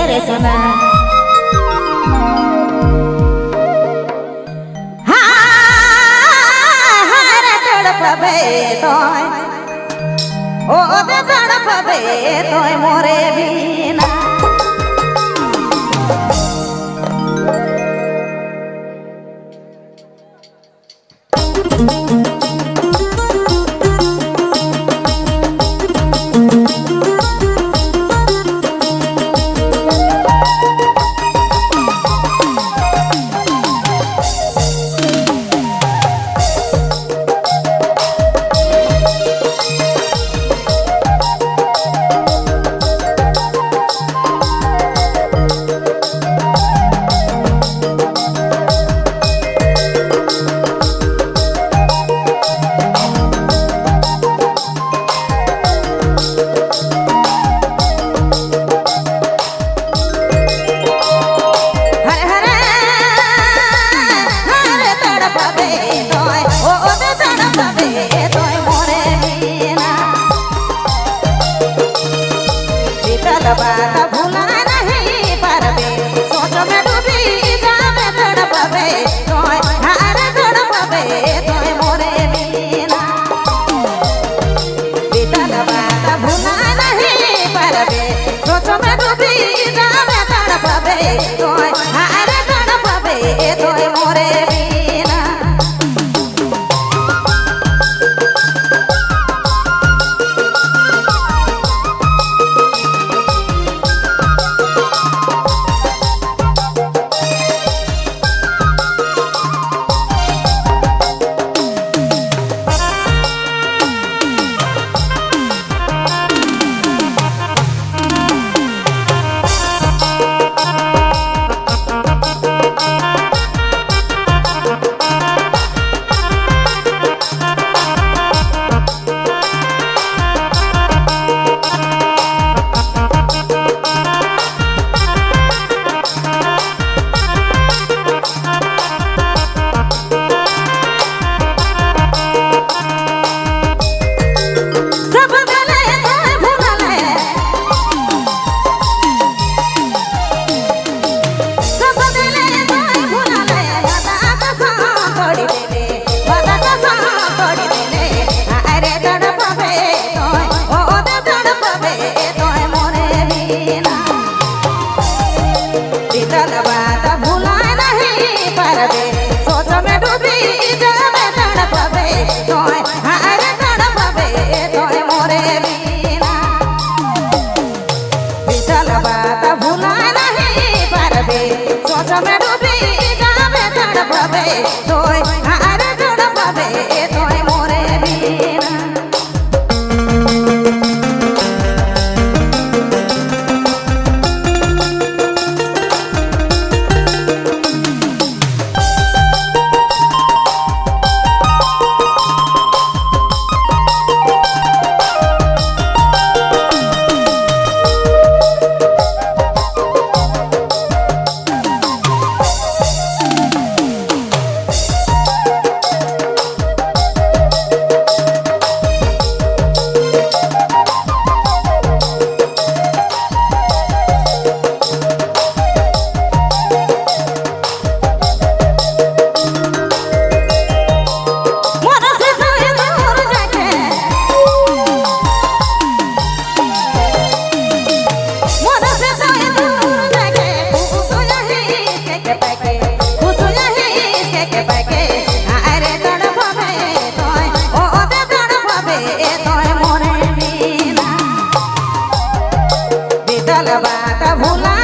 रे सोना तड़पबे तोय ओ दे तड़पबे तोय मोरे बिना बात भूला नहीं पारबे सोच में डूबी जावे तड़पबे तोय हार तड़पबे तोय मोरे बिना बीतल बात भूला नहीं पारबे सोच में डूबी जावे तड़पबे तोय हार तड़पबे तोय मोरे बिना सोच में डूबी जावे तड़पबे तोय हार तड़पबे तोय मोरे बिना बीतल बात भूला नहीं पारबे सोच में डूबी जावे तड़पबे तोय हार तड़पबे तोय मोरे बिना बात भूला